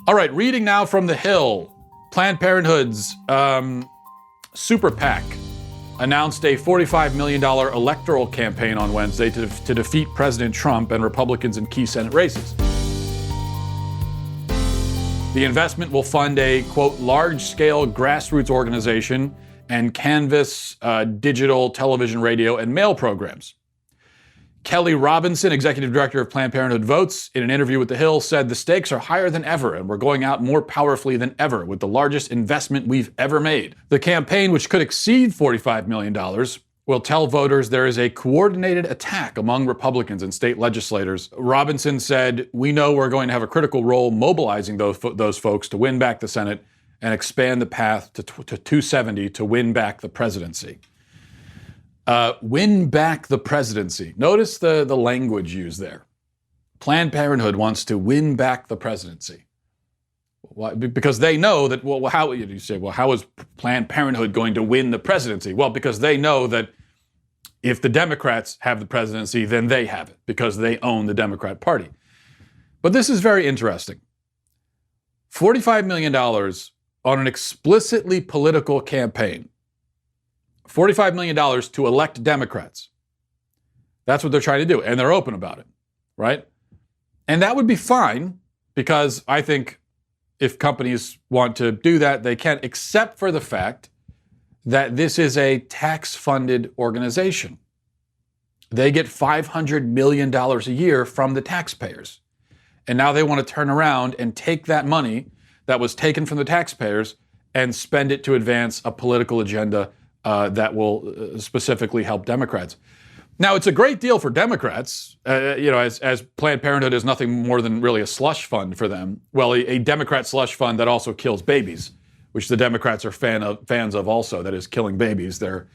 All right, reading now from The Hill. Planned Parenthood's Super PAC announced a $45 million electoral campaign on Wednesday to defeat President Trump and Republicans in key Senate races. The investment will fund a, quote, large-scale grassroots organization and canvass digital, television, radio, and mail programs. Kelly Robinson, executive director of Planned Parenthood Votes, in an interview with The Hill, said the stakes are higher than ever and we're going out more powerfully than ever with the largest investment we've ever made. The campaign, which could exceed $45 million, will tell voters there is a coordinated attack among Republicans and state legislators. Robinson said, "We know we're going to have a critical role mobilizing those folks to win back the Senate and expand the path to 270 to win back the presidency." Win back the presidency. Notice the language used there. Planned Parenthood wants to win back the presidency. Why? Because they know that, well, how you say, well, how is Planned Parenthood going to win the presidency? Well, because they know that if the Democrats have the presidency, then they have it, because they own the Democrat Party. But this is very interesting. $45 million on an explicitly political campaign. $45 million to elect Democrats. That's what they're trying to do, and they're open about it, right? And that would be fine, because I think if companies want to do that, they can, except for the fact that this is a tax-funded organization. They get $500 million a year from the taxpayers. And now they want to turn around and take that money that was taken from the taxpayers and spend it to advance a political agenda that will specifically help Democrats. Now, it's a great deal for Democrats, as Planned Parenthood is nothing more than really a slush fund for them. Well, a Democrat slush fund that also kills babies, which the Democrats are fans of also, that is killing babies. They're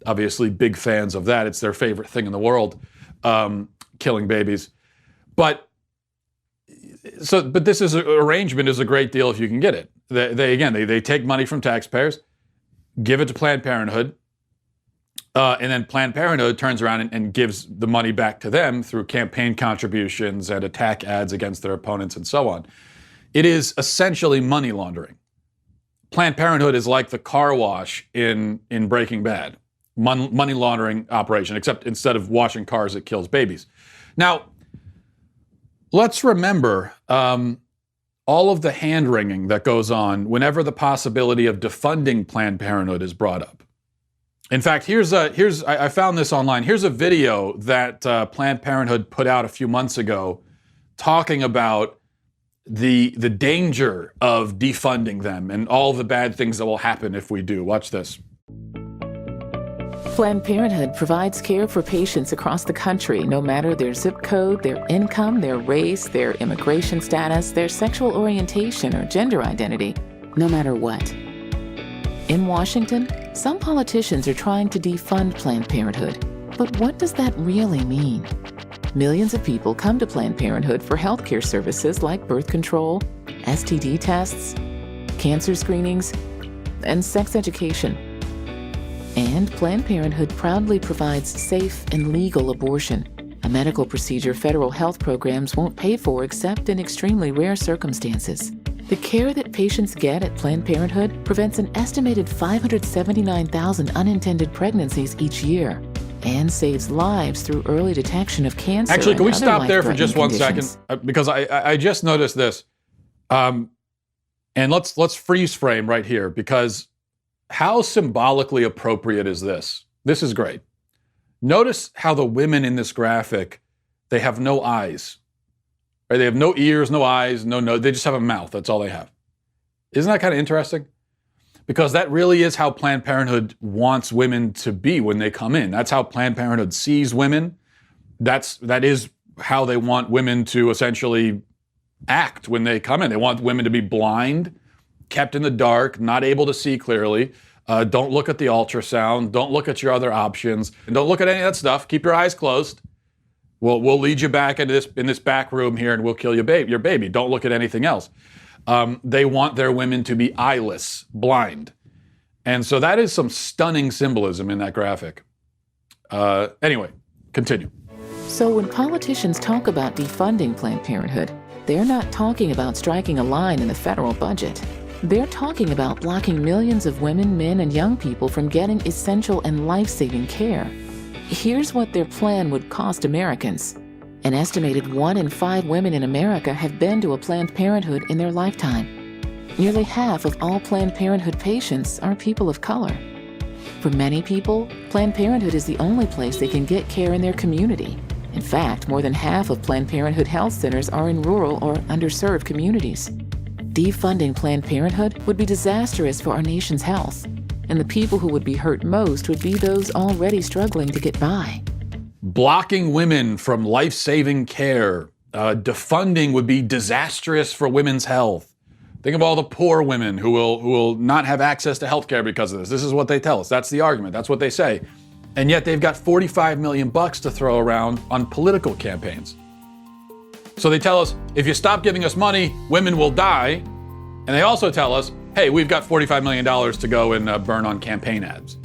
obviously big fans of that. It's their favorite thing in the world, killing babies. But this arrangement is a great deal if you can get it. They take money from taxpayers, give it to Planned Parenthood, and then Planned Parenthood turns around and gives the money back to them through campaign contributions and attack ads against their opponents and so on. It is essentially money laundering. Planned Parenthood is like the car wash in Breaking Bad. Money laundering operation, except instead of washing cars, it kills babies. Now, let's remember all of the hand-wringing that goes on whenever the possibility of defunding Planned Parenthood is brought up. In fact, I found this online. Here's a video that Planned Parenthood put out a few months ago talking about the danger of defunding them and all the bad things that will happen if we do. Watch this. Planned Parenthood provides care for patients across the country, no matter their zip code, their income, their race, their immigration status, their sexual orientation, or gender identity, no matter what. In Washington, some politicians are trying to defund Planned Parenthood. But what does that really mean? Millions of people come to Planned Parenthood for healthcare services like birth control, STD tests, cancer screenings, and sex education. And Planned Parenthood proudly provides safe and legal abortion, a medical procedure federal health programs won't pay for except in extremely rare circumstances. The care that patients get at Planned Parenthood prevents an estimated 579,000 unintended pregnancies each year and saves lives through early detection of cancer. Actually, can we stop there for just 1 second? Because I just noticed this. And let's freeze frame right here, because how symbolically appropriate is this? This is great. Notice how the women in this graphic, they have no eyes. Right? They have no ears, no eyes, no nose. They just have a mouth. That's all they have. Isn't that kind of interesting? Because that really is how Planned Parenthood wants women to be when they come in. That's how Planned Parenthood sees women. That is how they want women to essentially act when they come in. They want women to be blind, kept in the dark, not able to see clearly. Don't look at the ultrasound. Don't look at your other options. And don't look at any of that stuff. Keep your eyes closed. We'll lead you back into this back room here, and we'll kill your baby. Don't look at anything else. They want their women to be eyeless, blind. And so that is some stunning symbolism in that graphic. Anyway, continue. So when politicians talk about defunding Planned Parenthood, They're not talking about striking a line in the federal budget. They're talking about blocking millions of women, men, and young people from getting essential and life-saving care. Here's what their plan would cost Americans. An estimated 1 in 5 women in America have been to a Planned Parenthood in their lifetime. Nearly half of all Planned Parenthood patients are people of color. For many people, Planned Parenthood is the only place they can get care in their community. In fact, more than half of Planned Parenthood health centers are in rural or underserved communities. Defunding Planned Parenthood would be disastrous for our nation's health, and the people who would be hurt most would be those already struggling to get by. Blocking women from life-saving care. Defunding would be disastrous for women's health. Think of all the poor women who will not have access to health care because of this. This is what they tell us. That's the argument. That's what they say. And yet they've got $45 million to throw around on political campaigns. So they tell us, if you stop giving us money, women will die. And they also tell us, hey, we've got $45 million to go and burn on campaign ads.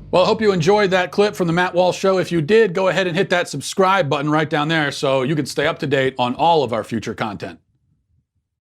Well, I hope you enjoyed that clip from the Matt Walsh Show. If you did, go ahead and hit that subscribe button right down there so you can stay up to date on all of our future content.